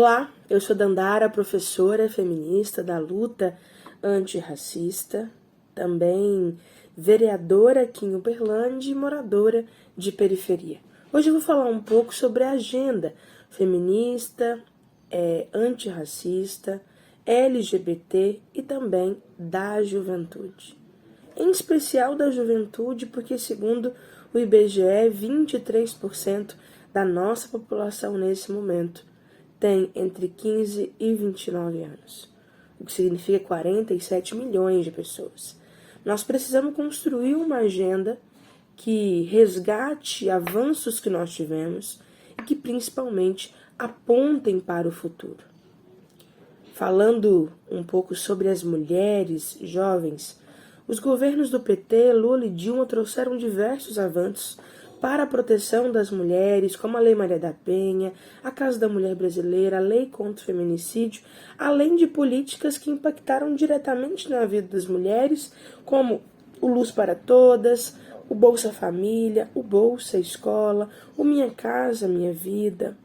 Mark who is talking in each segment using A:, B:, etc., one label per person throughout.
A: Olá, eu sou Dandara, professora feminista da luta antirracista, também vereadora aqui em Uberlândia e moradora de periferia. Hoje eu vou falar um pouco sobre a agenda feminista, antirracista, LGBT e também da juventude. Em especial da juventude, porque segundo o IBGE, 23% da nossa população nesse momento tem entre 15 e 29 anos, o que significa 47 milhões de pessoas. Nós precisamos construir uma agenda que resgate avanços que nós tivemos e que principalmente apontem para o futuro. Falando um pouco sobre as mulheres jovens, os governos do PT, Lula e Dilma trouxeram diversos avanços para a proteção das mulheres, como a Lei Maria da Penha, a Casa da Mulher Brasileira, a Lei contra o Feminicídio, além de políticas que impactaram diretamente na vida das mulheres, como o Luz para Todas, o Bolsa Família, o Bolsa Escola, o Minha Casa Minha Vida,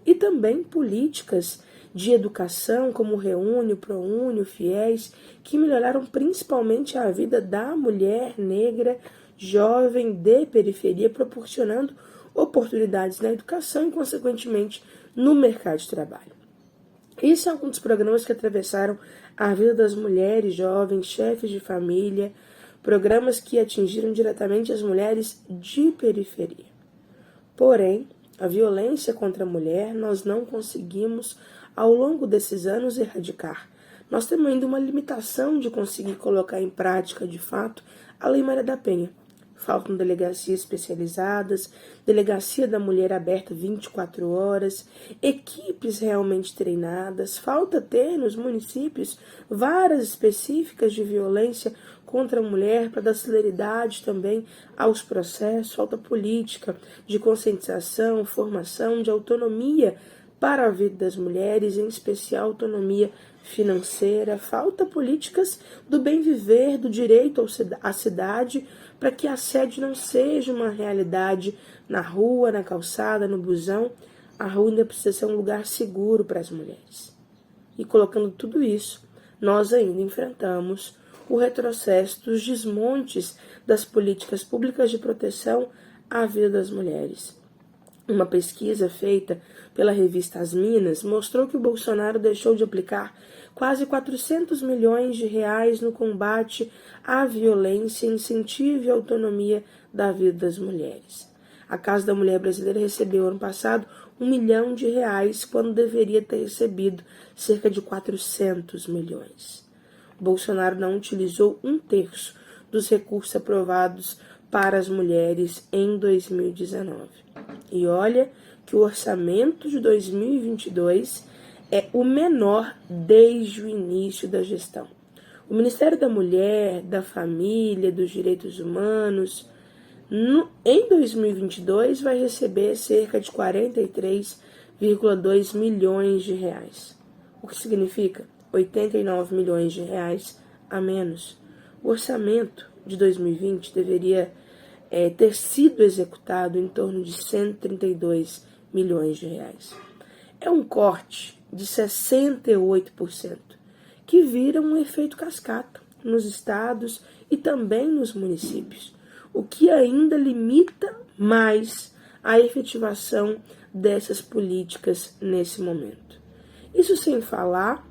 A: e também políticas de educação, como o Reúne, o ProUni, o FIES, que melhoraram principalmente a vida da mulher negra, jovem de periferia, proporcionando oportunidades na educação e, consequentemente, no mercado de trabalho. Esse é um dos programas que atravessaram a vida das mulheres jovens, chefes de família, programas que atingiram diretamente as mulheres de periferia. Porém, a violência contra a mulher nós não conseguimos, ao longo desses anos, erradicar. Nós temos ainda uma limitação de conseguir colocar em prática, de fato, a Lei Maria da Penha. Faltam delegacias especializadas, delegacia da mulher aberta 24 horas, equipes realmente treinadas. Falta ter nos municípios varas específicas de violência contra a mulher para dar celeridade também aos processos. Falta política de conscientização, formação, de autonomia para a vida das mulheres, em especial autonomia financeira. Falta políticas do bem viver, do direito à cidade, para que a assédio não seja uma realidade na rua, na calçada, no busão. A rua ainda precisa ser um lugar seguro para as mulheres. E colocando tudo isso, nós ainda enfrentamos o retrocesso dos desmontes das políticas públicas de proteção à vida das mulheres. Uma pesquisa feita pela revista As Minas mostrou que o Bolsonaro deixou de aplicar quase 400 milhões de reais no combate à violência e incentivo e autonomia da vida das mulheres. A Casa da Mulher Brasileira recebeu ano passado R$1 milhão, quando deveria ter recebido cerca de 400 milhões. O Bolsonaro não utilizou 1/3 dos recursos aprovados para as mulheres em 2019. E olha que o orçamento de 2022 é o menor desde o início da gestão. O Ministério da Mulher, da Família, dos Direitos Humanos, em 2022 vai receber cerca de 43,2 milhões de reais. O que significa 89 milhões de reais a menos. O orçamento de 2020 deveria ter sido executado em torno de 132 milhões de reais. É um corte de 68%, que vira um efeito cascata nos estados e também nos municípios, o que ainda limita mais a efetivação dessas políticas nesse momento. Isso sem falar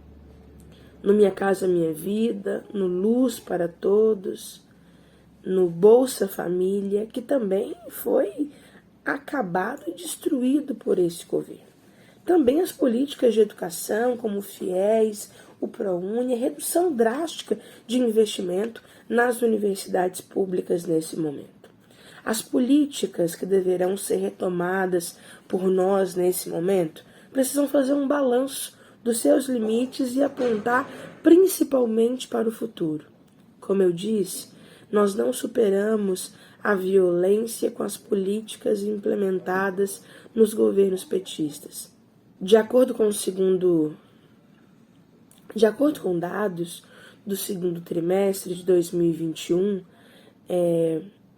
A: no Minha Casa Minha Vida, no Luz para Todos, no Bolsa Família, que também foi acabado e destruído por esse governo. Também as políticas de educação, como o FIES, o ProUni, a redução drástica de investimento nas universidades públicas nesse momento. As políticas que deverão ser retomadas por nós nesse momento precisam fazer um balanço dos seus limites e apontar principalmente para o futuro. Como eu disse, nós não superamos a violência com as políticas implementadas nos governos petistas. De acordo com dados do segundo trimestre de 2021,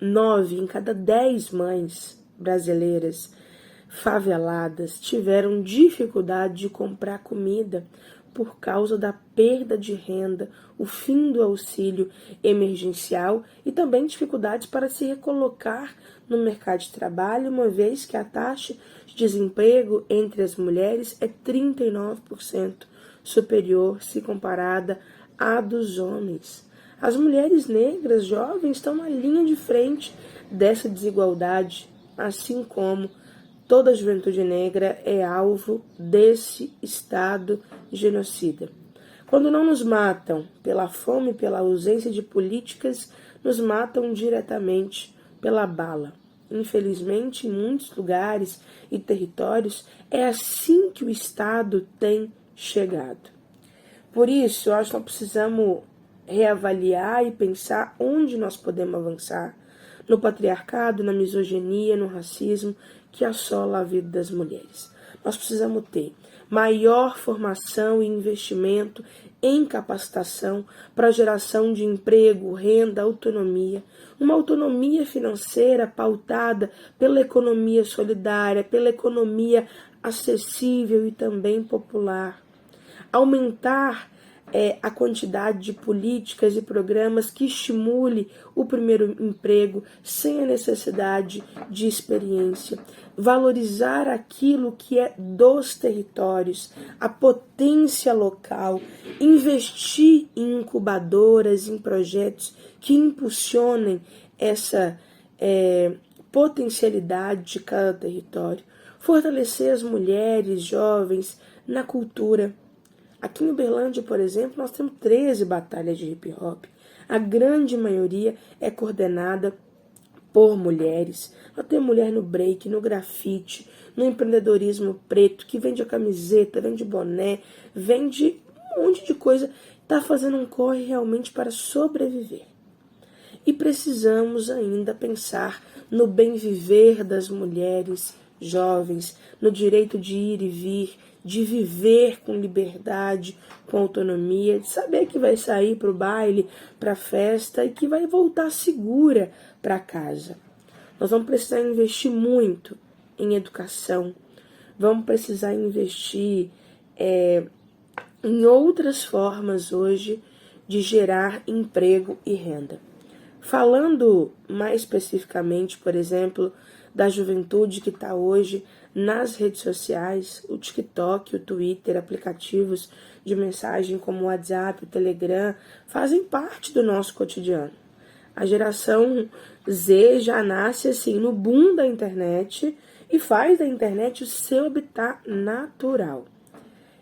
A: 9 em cada 10 mães brasileiras faveladas tiveram dificuldade de comprar comida por causa da perda de renda, o fim do auxílio emergencial e também dificuldades para se recolocar no mercado de trabalho, uma vez que a taxa de desemprego entre as mulheres é 39% superior se comparada à dos homens. As mulheres negras jovens estão na linha de frente dessa desigualdade, assim como toda a juventude negra é alvo desse Estado genocida. Quando não nos matam pela fome e pela ausência de políticas, nos matam diretamente pela bala. Infelizmente, em muitos lugares e territórios, é assim que o Estado tem chegado. Por isso, eu acho que nós precisamos reavaliar e pensar onde nós podemos avançar no patriarcado, na misoginia, no racismo que assola a vida das mulheres. Nós precisamos ter maior formação e investimento em capacitação para a geração de emprego, renda, autonomia, uma autonomia financeira pautada pela economia solidária, pela economia acessível e também popular. Aumentar a quantidade de políticas e programas que estimule o primeiro emprego sem a necessidade de experiência. Valorizar aquilo que é dos territórios, a potência local, investir em incubadoras, em projetos que impulsionem essa potencialidade de cada território. Fortalecer as mulheres jovens na cultura. Aqui em Uberlândia, por exemplo, nós temos 13 batalhas de hip hop. A grande maioria é coordenada por mulheres. Nós temos mulher no break, no grafite, no empreendedorismo preto, que vende a camiseta, vende boné, vende um monte de coisa. Está fazendo um corre realmente para sobreviver. E precisamos ainda pensar no bem viver das mulheres jovens, no direito de ir e vir, de viver com liberdade, com autonomia, de saber que vai sair para o baile, para a festa e que vai voltar segura para casa. Nós vamos precisar investir muito em educação, vamos precisar investir em outras formas hoje de gerar emprego e renda. Falando mais especificamente, por exemplo, da juventude que está hoje nas redes sociais, o TikTok, o Twitter, aplicativos de mensagem como o WhatsApp, o Telegram, fazem parte do nosso cotidiano. A geração Z já nasce assim no boom da internet e faz da internet o seu habitat natural.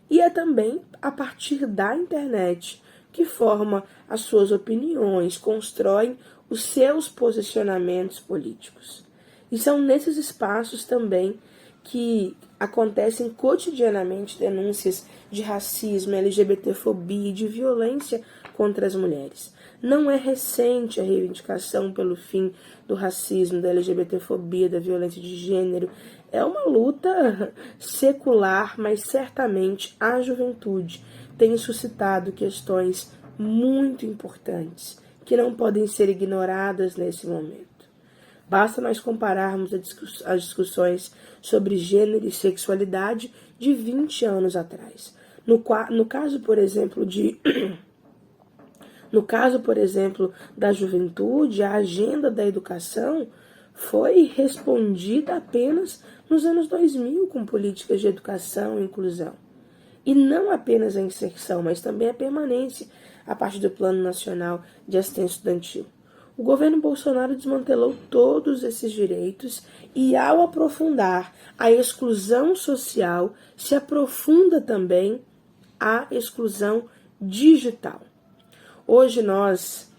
A: E é também a partir da internet que forma as suas opiniões, constroem os seus posicionamentos políticos. E são nesses espaços também que acontecem cotidianamente denúncias de racismo, LGBTfobia e de violência contra as mulheres. Não é recente a reivindicação pelo fim do racismo, da LGBTfobia, da violência de gênero. É uma luta secular, mas certamente a juventude tem suscitado questões muito importantes que não podem ser ignoradas nesse momento. Basta nós compararmos as discussões sobre gênero e sexualidade de 20 anos atrás. No caso, por exemplo, da juventude, a agenda da educação foi respondida apenas nos anos 2000 com políticas de educação e inclusão. E não apenas a inserção, mas também a permanência a partir do Plano Nacional de Assistência Estudantil. O governo Bolsonaro desmantelou todos esses direitos e, ao aprofundar a exclusão social, se aprofunda também a exclusão digital. Hoje nós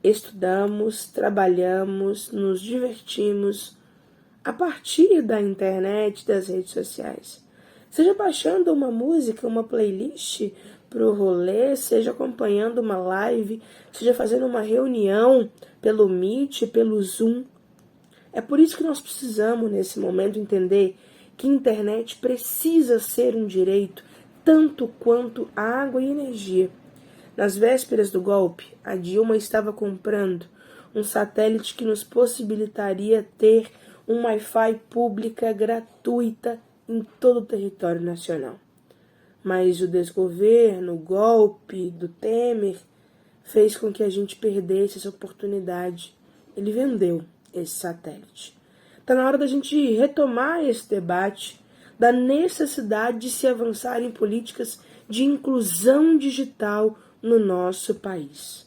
A: estudamos, trabalhamos, nos divertimos a partir da internet, das redes sociais. Seja baixando uma música, uma playlist para o rolê, seja acompanhando uma live, seja fazendo uma reunião pelo Meet, pelo Zoom. É por isso que nós precisamos, nesse momento, entender que a internet precisa ser um direito tanto quanto a água e energia. Nas vésperas do golpe, a Dilma estava comprando um satélite que nos possibilitaria ter um Wi-Fi pública gratuita em todo o território nacional. Mas o desgoverno, o golpe do Temer, fez com que a gente perdesse essa oportunidade. Ele vendeu esse satélite. Está na hora da gente retomar esse debate da necessidade de se avançar em políticas de inclusão digital no nosso país.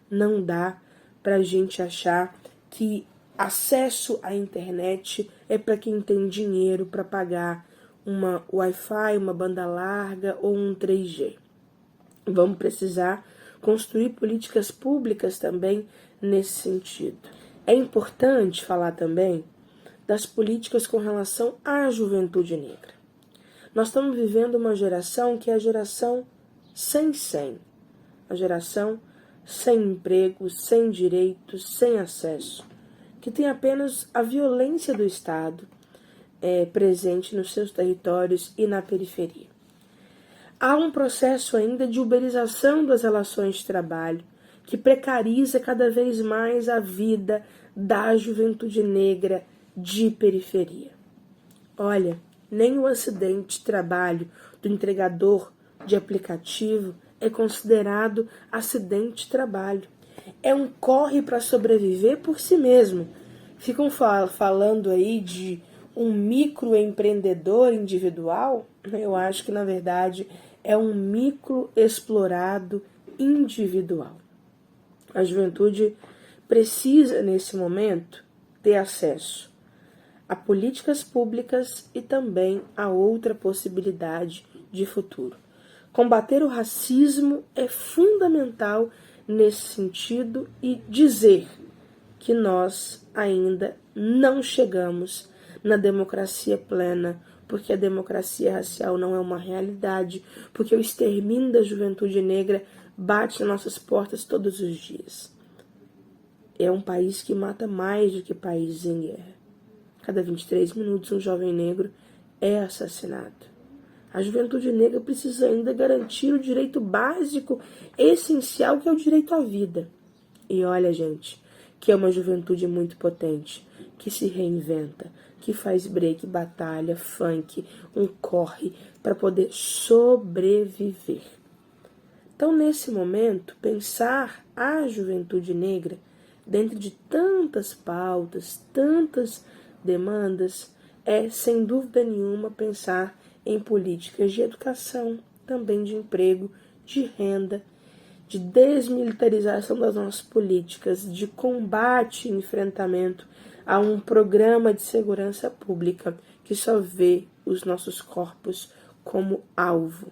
A: Não dá para a gente achar que acesso à internet é para quem tem dinheiro para pagar uma Wi-Fi, uma banda larga ou um 3G. Vamos precisar construir políticas públicas também nesse sentido. É importante falar também das políticas com relação à juventude negra. Nós estamos vivendo uma geração que é a geração sem 100, a geração sem emprego, sem direitos, sem acesso, que tem apenas a violência do Estado presente nos seus territórios e na periferia. Há um processo ainda de uberização das relações de trabalho, que precariza cada vez mais a vida da juventude negra de periferia. Olha, nem o acidente de trabalho do entregador de aplicativo é considerado acidente de trabalho. É um corre para sobreviver por si mesmo. Ficam falando aí de um microempreendedor individual. Eu acho que, na verdade, é um microexplorado individual. A juventude precisa, nesse momento, ter acesso a políticas públicas e também a outra possibilidade de futuro. Combater o racismo é fundamental nesse sentido e dizer que nós ainda não chegamos na democracia plena, porque a democracia racial não é uma realidade, porque o extermínio da juventude negra bate nas nossas portas todos os dias. É um país que mata mais do que países em guerra. Cada 23 minutos um jovem negro é assassinado. A juventude negra precisa ainda garantir o direito básico, essencial, que é o direito à vida. E olha, gente, que é uma juventude muito potente, que se reinventa, que faz break, batalha, funk, um corre para poder sobreviver. Então, nesse momento, pensar a juventude negra dentro de tantas pautas, tantas demandas, é, sem dúvida nenhuma, pensar em políticas de educação, também de emprego, de renda, de desmilitarização das nossas políticas, de combate e enfrentamento a um programa de segurança pública que só vê os nossos corpos como alvo.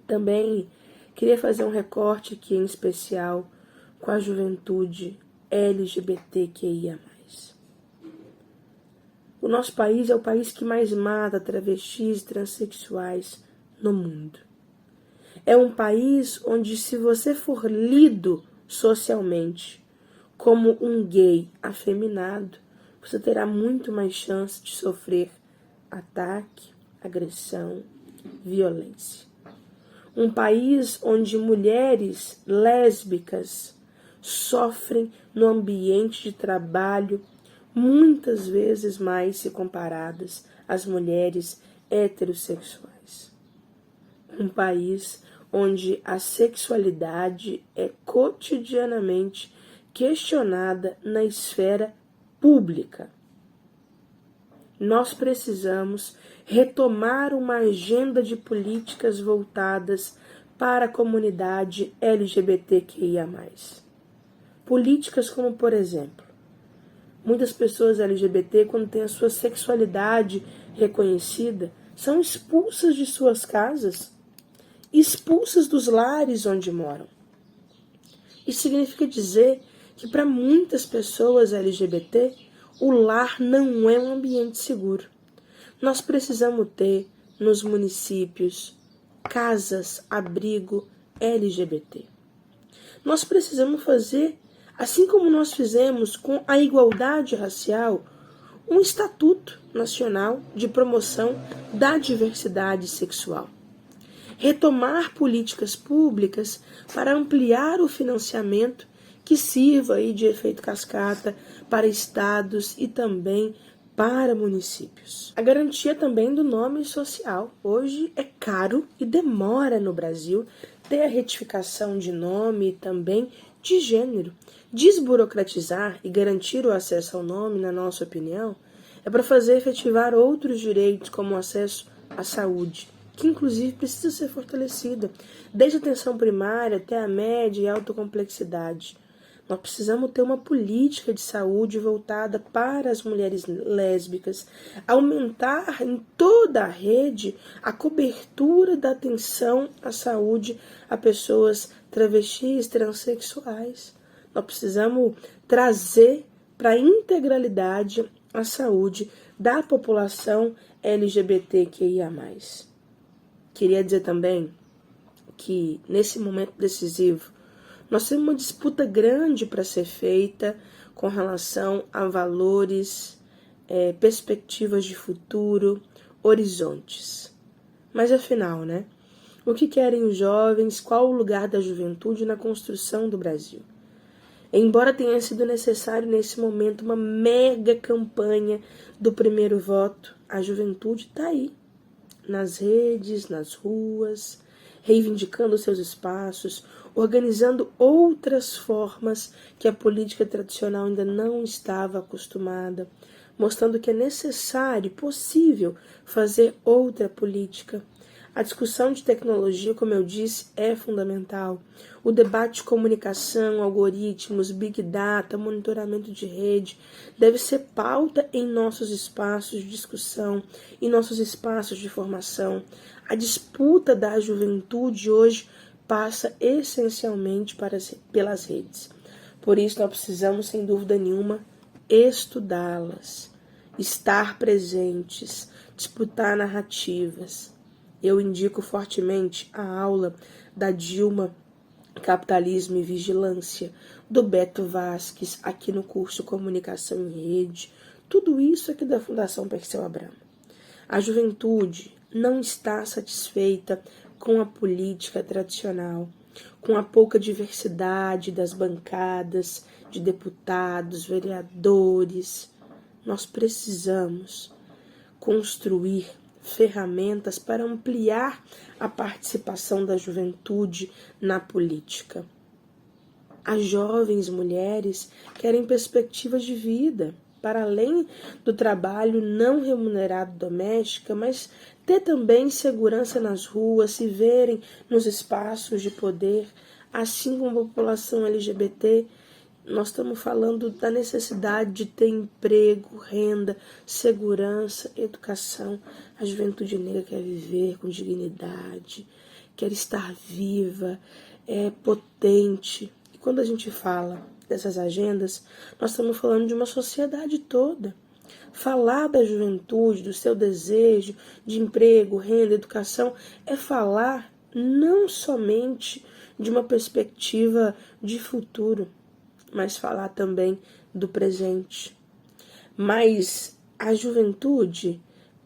A: Também queria fazer um recorte aqui em especial com a juventude LGBTQIA+. O nosso país é o país que mais mata travestis e transexuais no mundo. É um país onde, se você for lido socialmente como um gay afeminado, você terá muito mais chance de sofrer ataque, agressão, violência. Um país onde mulheres lésbicas sofrem no ambiente de trabalho muitas vezes mais se comparadas às mulheres heterossexuais. Um país onde a sexualidade é cotidianamente questionada na esfera pública. Nós precisamos retomar uma agenda de políticas voltadas para a comunidade LGBTQIA+. Políticas como, por exemplo, muitas pessoas LGBT, quando têm a sua sexualidade reconhecida, são expulsas de suas casas, expulsas dos lares onde moram. Isso significa dizer que para muitas pessoas LGBT, o lar não é um ambiente seguro. Nós precisamos ter nos municípios casas, abrigo LGBT. Nós precisamos fazer, assim como nós fizemos com a igualdade racial, um estatuto nacional de promoção da diversidade sexual. Retomar políticas públicas para ampliar o financiamento que sirva aí de efeito cascata para estados e também para municípios. A garantia também do nome social. Hoje é caro e demora no Brasil ter a retificação de nome e também de gênero. Desburocratizar e garantir o acesso ao nome, na nossa opinião, é para fazer efetivar outros direitos, como o acesso à saúde, que inclusive precisa ser fortalecida, desde a atenção primária até a média e alta complexidade. Nós precisamos ter uma política de saúde voltada para as mulheres lésbicas, aumentar em toda a rede a cobertura da atenção à saúde a pessoas travestis, transexuais. Nós precisamos trazer para a integralidade a saúde da população LGBTQIA+. Queria dizer também que, nesse momento decisivo, nós temos uma disputa grande para ser feita com relação a valores, perspectivas de futuro, horizontes. Mas afinal, né? O que querem os jovens? Qual o lugar da juventude na construção do Brasil? Embora tenha sido necessário nesse momento uma mega campanha do primeiro voto, a juventude está aí, nas redes, nas ruas, reivindicando seus espaços, organizando outras formas que a política tradicional ainda não estava acostumada, mostrando que é necessário e possível fazer outra política. A discussão de tecnologia, como eu disse, é fundamental. O debate de comunicação, algoritmos, big data, monitoramento de rede deve ser pauta em nossos espaços de discussão, em nossos espaços de formação. A disputa da juventude hoje passa essencialmente pelas redes. Por isso, nós precisamos, sem dúvida nenhuma, estudá-las, estar presentes, disputar narrativas. Eu indico fortemente a aula da Dilma, Capitalismo e Vigilância, do Beto Vasques, aqui no curso Comunicação em Rede. Tudo isso aqui da Fundação Perseu Abramo. A juventude não está satisfeita com a política tradicional, com a pouca diversidade das bancadas, de deputados, vereadores. Nós precisamos construir ferramentas para ampliar a participação da juventude na política. As jovens mulheres querem perspectivas de vida, para além do trabalho não remunerado doméstico, mas ter também segurança nas ruas, se verem nos espaços de poder, assim como a população LGBT. Nós estamos falando da necessidade de ter emprego, renda, segurança, educação. A juventude negra quer viver com dignidade, quer estar viva, é potente. E quando a gente fala dessas agendas, nós estamos falando de uma sociedade toda. Falar da juventude, do seu desejo de emprego, renda, educação, é falar não somente de uma perspectiva de futuro, mas falar também do presente. Mas a juventude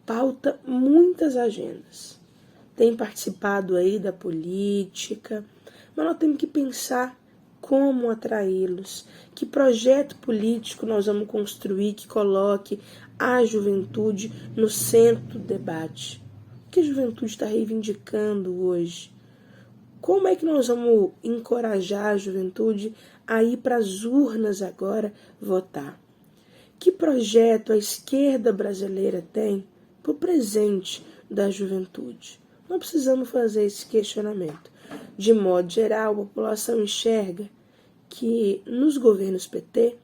A: pauta muitas agendas. Tem participado aí da política, mas nós temos que pensar como atraí-los, que projeto político nós vamos construir que coloque a juventude no centro do debate. O que a juventude está reivindicando hoje? Como é que nós vamos encorajar a juventude a ir para as urnas agora votar? Que projeto a esquerda brasileira tem para o presente da juventude? Nós precisamos fazer esse questionamento. De modo geral, a população enxerga que nos governos PT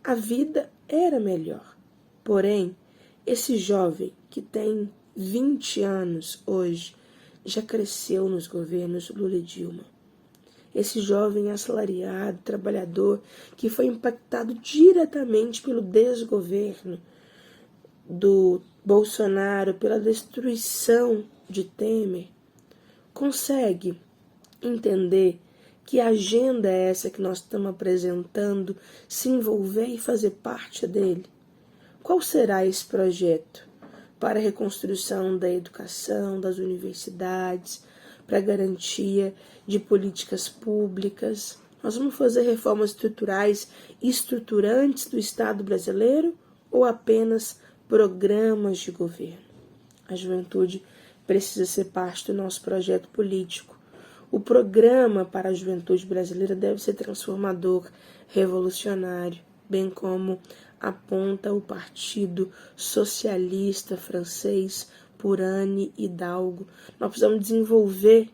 A: a vida era melhor. Porém, esse jovem que tem 20 anos hoje já cresceu nos governos Lula e Dilma. Esse jovem assalariado, trabalhador, que foi impactado diretamente pelo desgoverno do Bolsonaro, pela destruição de Temer, consegue entender que agenda é essa que nós estamos apresentando, se envolver e fazer parte dele? Qual será esse projeto para a reconstrução da educação, das universidades, para a garantia de políticas públicas? Nós vamos fazer reformas estruturais e estruturantes do Estado brasileiro ou apenas programas de governo. A juventude precisa ser parte do nosso projeto político. O programa para a juventude brasileira deve ser transformador, revolucionário, bem como aponta o Partido Socialista francês por Anne Hidalgo. Nós precisamos desenvolver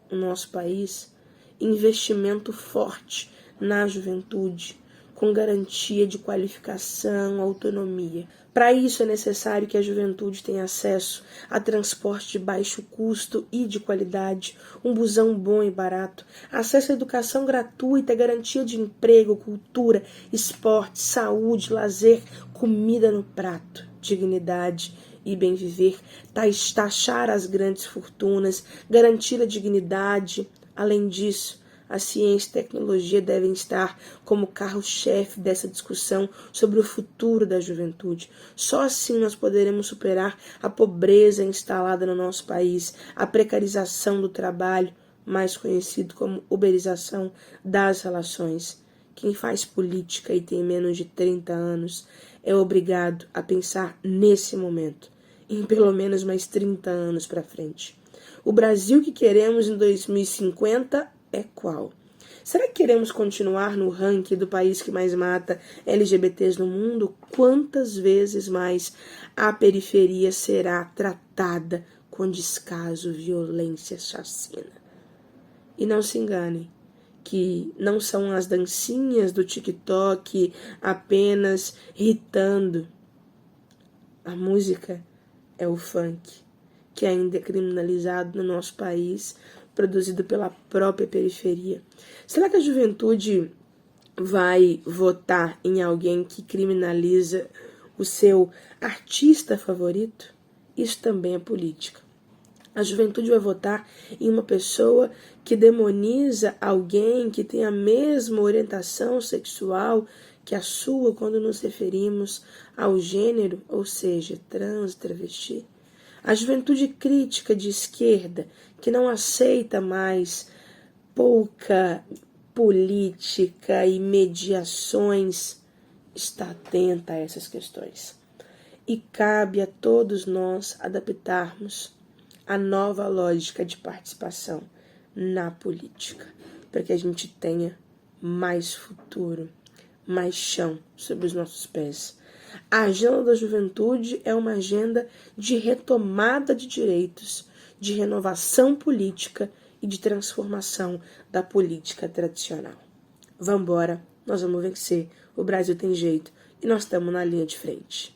A: no nosso país investimento forte na juventude, com garantia de qualificação, autonomia. Para isso é necessário que a juventude tenha acesso a transporte de baixo custo e de qualidade, um busão bom e barato, acesso à educação gratuita, garantia de emprego, cultura, esporte, saúde, lazer, comida no prato, dignidade e bem viver, taxar as grandes fortunas, garantir a dignidade. Além disso, a ciência e a tecnologia devem estar como carro-chefe dessa discussão sobre o futuro da juventude. Só assim nós poderemos superar a pobreza instalada no nosso país, a precarização do trabalho, mais conhecido como uberização das relações. Quem faz política e tem menos de 30 anos é obrigado a pensar nesse momento, em pelo menos mais 30 anos para frente. O Brasil que queremos em 2050 é qual? Será que queremos continuar no ranking do país que mais mata LGBTs no mundo? Quantas vezes mais a periferia será tratada com descaso, violência, chacina? E não se enganem, que não são as dancinhas do TikTok apenas irritando. A música é o funk, que ainda é criminalizado no nosso país, produzido pela própria periferia. Será que a juventude vai votar em alguém que criminaliza o seu artista favorito? Isso também é política. A juventude vai votar em uma pessoa que demoniza alguém que tem a mesma orientação sexual que a sua quando nos referimos ao gênero, ou seja, trans, travesti? A juventude crítica de esquerda, que não aceita mais pouca política e mediações, está atenta a essas questões. E cabe a todos nós adaptarmos a nova lógica de participação na política, para que a gente tenha mais futuro, mais chão sob os nossos pés. A agenda da juventude é uma agenda de retomada de direitos, de renovação política e de transformação da política tradicional. Vambora, nós vamos vencer, o Brasil tem jeito e nós estamos na linha de frente.